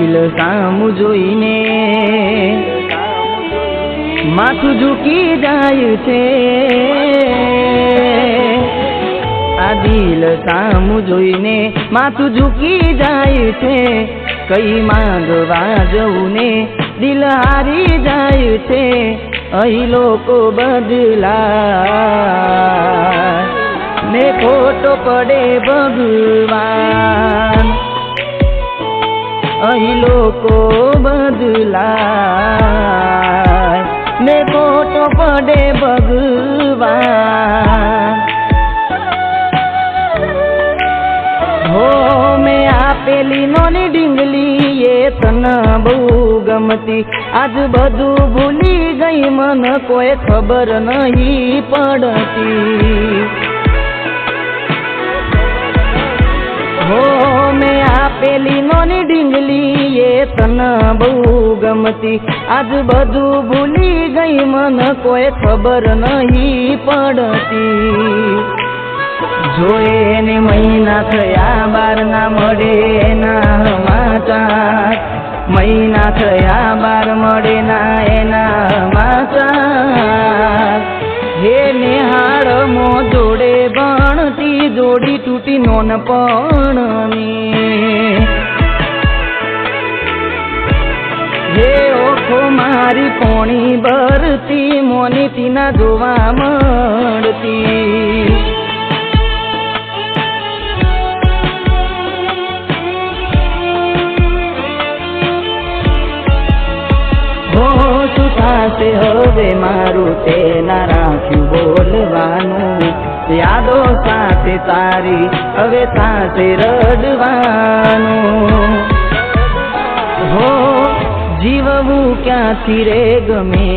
દિલ સામું જોઈને માથું ઝૂકી જાય છે, આ દિલ સામું જોઈને માથું ઝૂકી જાય છે, કઈ માંગવા જવું ને દિલ હારી જાય છે, અહીં લોકો બદલાય ને ખોટો પડે ભગવાન, અહીં લોકો બદલાય ને ખોટો પડે ભગવાન। હો મેં આપેલી નોની ડીંગલી એ તને બહુ ગમતી, આજ બધું ભૂલી ગઈ મન કોઈ ખબર નહીં પડતી। હો મેં આપેલી નોની ડીંગલી એ તને બહુ ગમતી, આજ બધું ભૂલી ગઈ મન કોઈ ખબર નહીં પડતી। જોયે ને મહિના થયા બાર ના મળે ના સમાચાર, મહિના થયા બાર મળે ના એના સમાચાર। હે નિહાળ મો જોડે ભણતી જોડી તૂટી નોનપણની, હે ઓખો મારી પોણી ભરતી મોની તીના જોવા મળતી। શું થાશે હવે મારું તે ના રાખ્યું બોલવાનું, યાદો સાથે તારી હવે થાશે રડવાનું। હો જીવવું ક્યાંથી રે ગમે,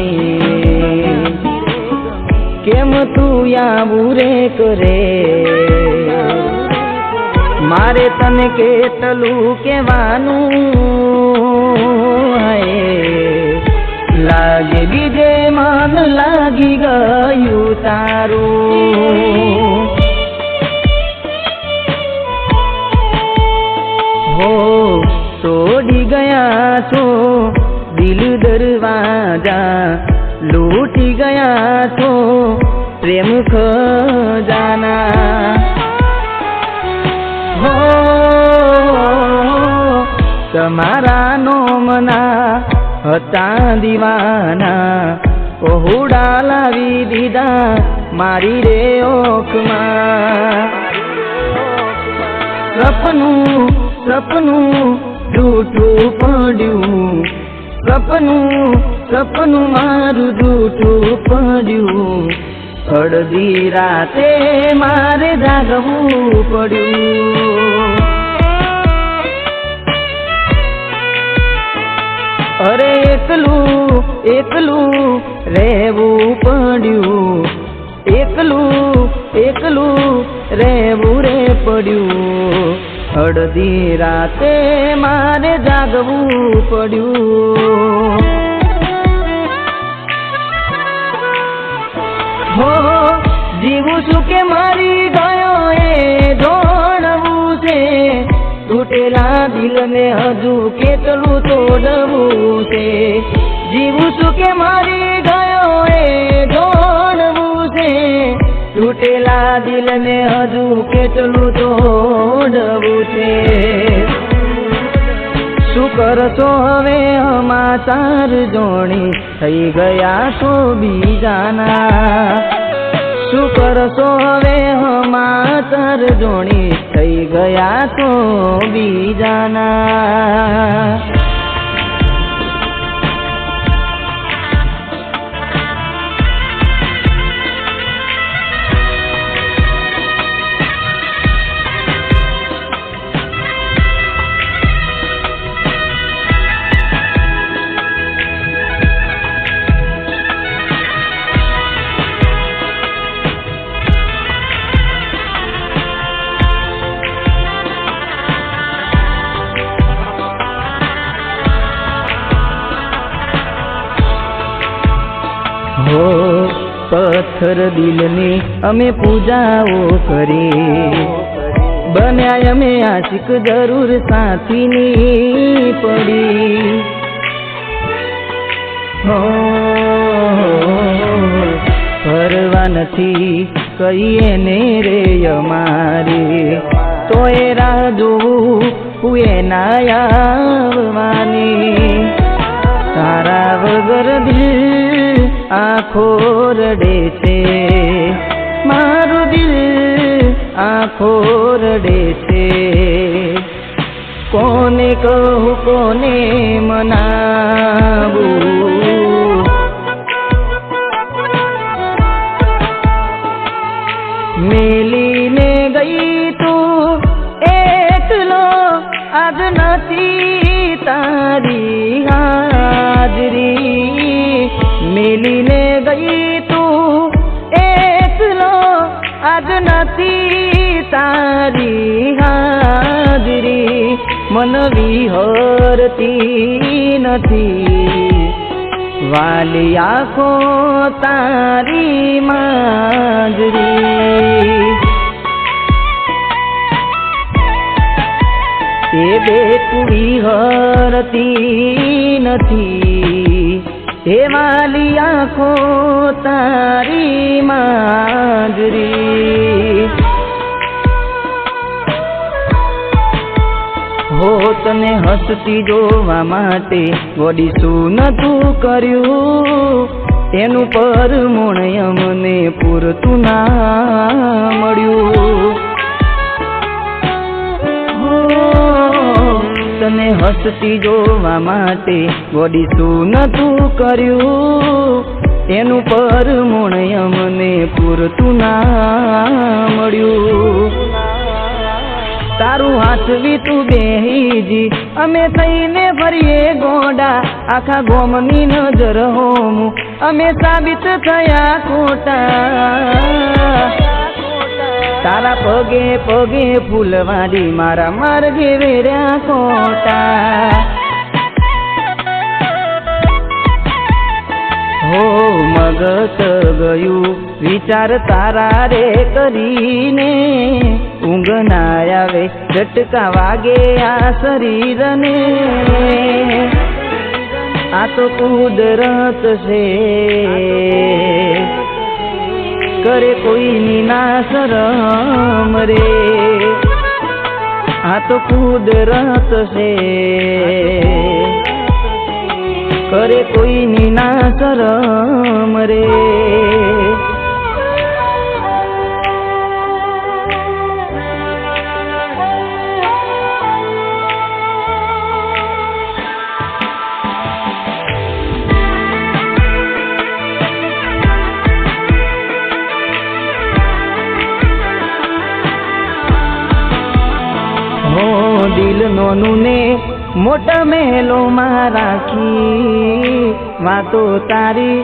કેમ તું આવું રે કરે, મારે તને કેટલું કહેવાનું, લાગે બીજે મન લાગી ગયું તારું। હો તોડી ગયા છો દિલ દરવાજા, લૂટી ગયા છો પ્રેમ ખજાના। હો તમારા નોમના હતા દીવાના, ઓહુડા લાવી દીધા મારી રે ઓખમાં। સપનું સપનું જૂઠું પડ્યું, સપનું સપનું મારું જૂઠું પડ્યું, અડધી રાતે મારે જાગવું પડ્યું। અરે એકલું એકલું રહેવું પડ્યું, એકલું એકલું રહેવું રે પડ્યું, અડધી રાતે મારે જાગવું પડ્યું। હો જીવું છું કે મારી ગયો એ જોડવું છે, તૂટેલા દિલને હજુ કેટલું તોડવું છે, જીવું છું કે મારી ગયો એ જોડવું છે, તૂટેલા દિલને હજુ કેટલું તોડવું છે। શું કરશો હવે સમાચાર જોણી થઈ ગયા છો બીજાના, શું કરશો હવે સમાચાર જોણી થઈ ગયા છો બીજાના। હો પથ્થર દિલની અમે પૂજાઓ કરી, બન્યા અમે આશિક જરૂર સાથીની પડી હો ફરવા નથી કહીએ ને રે અમારે તોય રાહ જોવું હુએ ના આવવાની તારા વગર દિલ આંખો રડે છે મારું દિલ આંખો રડે છે કોને કહું કોને મનાવું મેલીને ગઈ તું એકલો આજ નથી તારી હાજરી મેલીને ગઈ તું એકલો આજ નથી તારી હાજરી મન વિહરતી નથી વાલી આંખો તારી માંજરી એ બેટું વિહરતી નથી હે વાલી આંખો તારી માંજરી હો તને હસતી જોવા માટે વડી શું નતું કર્યું એનું પરમુણ અમને પૂરતું ના મળ્યું હો તને હસતી જોવા માટે વડી શું નતું કર્યું એનું પરમુણ અમને પૂરતું ના મળ્યું તારું હાથવી તું બેહીજી અમે થઈને ફરીએ ગોડા આખા ગોમની નજર હોમ અમે સાબિત થયા ખોટા તારા પગે પગે ફૂલવાડી મારા માર્ગે વેર્યા ખોટા હો મગત ગયું વિચાર તારા રે કરીને ઊંઘ ના આવે ઝટકા વાગે આ શરીરને આ તો કુદરત છે કરે કોઈની ના શરમ રે આ તો કુદરત છે કરે કોઈની ના શરમ રે દિલ નોનું ને મોટા મહેલો માં રાખી વાતો તારી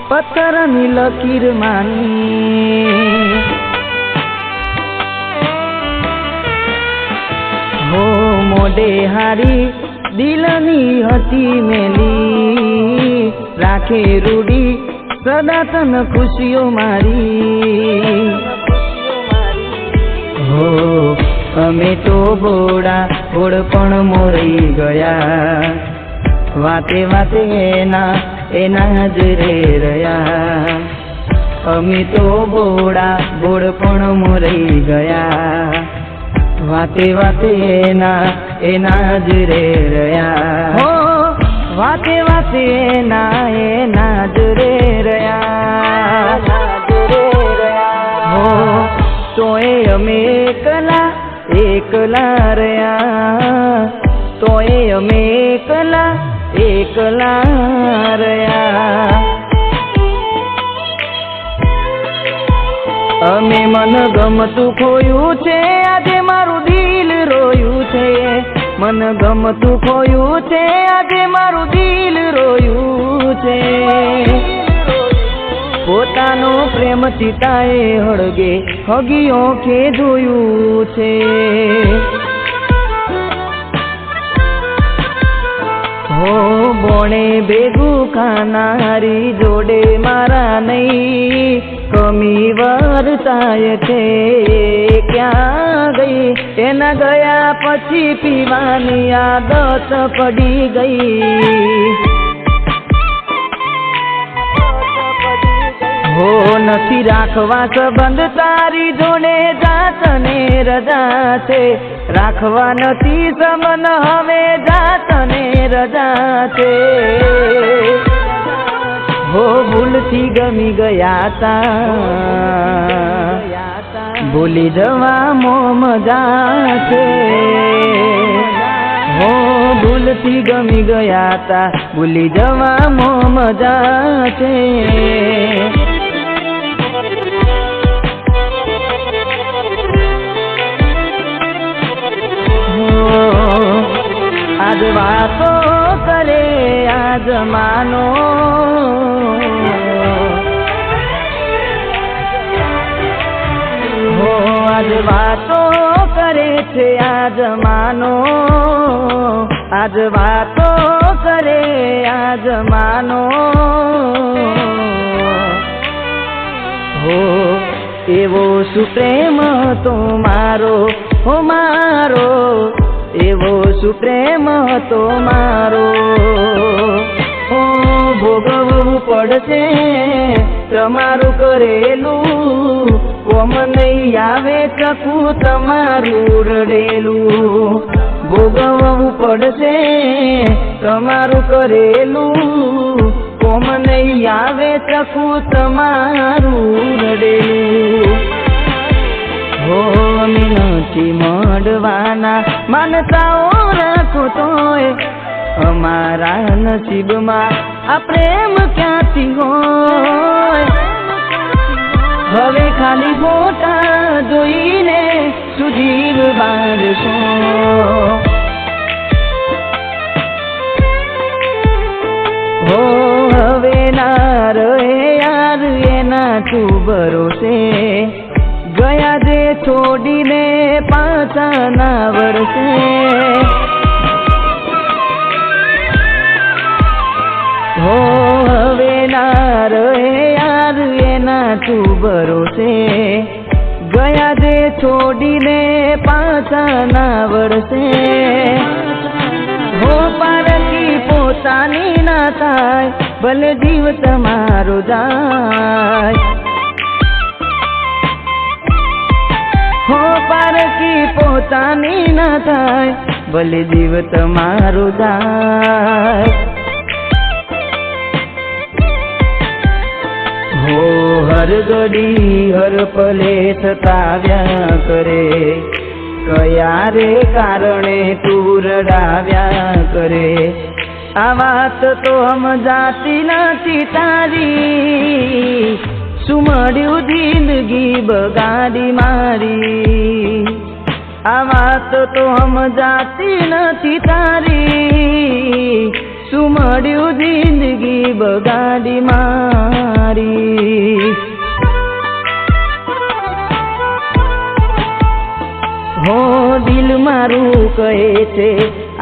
પથ્થરની લકીર માની હો મોઢે હારી દિલની હતી મેલી રાખે રૂડી સદા તન ખુશીઓ મારી હો અમે તો બોડા બોડ પણ મોરી ગયા વાતે વાતે એના જ રે રહ્યા અમે તો બોડા બોડ પણ મોરી ગયા વાતે વાતે એના જ રે રહ્યા હો વાતે વાતે એના જ રે રહ્યા હો તોય અમે એકલા રહ્યા તોય અમે એકલા રહ્યા અમે મન ગમતું ખોયું છે આજે મારું દિલ રોયું છે મન ગમતું ખોયું છે આજે મારું દિલ રોયું છે પોતાનો પ્રેમ ચિતાએ હળગે હગી ઓખે જોયું છે હો બોણે ભેગું ખાનારી જોડે મારા નહીં કમી વર્તાય છે ક્યાં ગઈ, એના ગયા પછી પીવાની આદત પડી ગઈ. હો નથી રાખવા સંબંધ તારી જોડે, જાતને રજા છે. રાખવા નથી સંબંધ હવે, જાતને રજા છે. હો ભૂલથી ગમી ગયા તા, ભૂલી જવા મજા છે. હો ભૂલથી ગમી ગયા તા, ભૂલી જવા મજા છે. આજ વાતો કરે આજ માનો, હો આજ વાતો કરે છે આજ માનો, આજ વાતો કરે આજ માનો. હો એવો શું પ્રેમ તો મારો, હો મારો એવો શું પ્રેમ હતો મારો. હો ભોગવવું પડશે તમારું કરેલું, કોમ નહીં આવે ચકું તમારું રડેલું. ભોગવવું પડશે તમારું કરેલું, કોમ નહીં આવે ચકું તમારું રડેલું. હો નથી મળવાના માનતાઓ રાખો તોય, અમારા નસીબમાં આ પ્રેમ ક્યાંથી હોય. હવે ખાલી ફોટા જોઈને સુજીવ બાળશો. હો હવે ના રહે યાર એના તું ભરોસે, ગયા જે છોડીને પાછા ના વરસે. હો હવે ના રહે યાર એના તું ભરોસે, ગયા જે છોડીને પાછા ના વરસે. હો પારકી પોતાની ના થાય, ભલે જીવ તમારો જાય. હો પારકી પોતાની ના થાય, ભલે જીવ તમારો જાય. હો હર ઘડી હર પલે સતાવ્યા કરે, કયા રે કારણે તું રડાવ્યા કરે. આ વાત તો સમજાતી નથી તારી, શું મળ્યું જિંદગી બગાડી મારી. આ વાત તો સમજાતી નથી તારી, શું મળ્યું જિંદગી બગાડી મારી. હો દિલ મારું કહે છે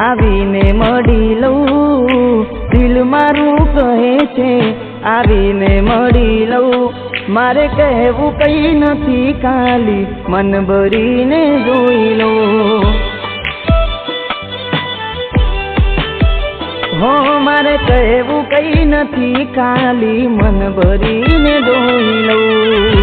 આવીને મળી લઉં, દિલ મારું કહે છે આવીને મળી લઉં. મારે કહેવું કઈ નથી ખાલી મન ભરીને જોઈ લઉં. હો મારે કહેવું કઈ નથી ખાલી મન ભરીને જોઈ લઉં.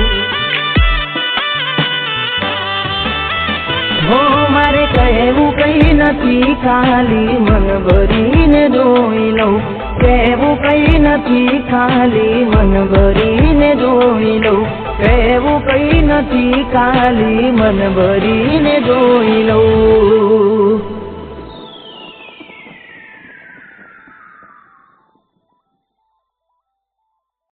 હો મારે કહેવું કઈ નથી ખાલી મન ભરીને જોઈ લઉં. કહેવું કઈ નથી ખાલી મન ભરીને જોઈ લઉં. કહેવું કઈ નથી ખાલી મન ભરીને જોઈ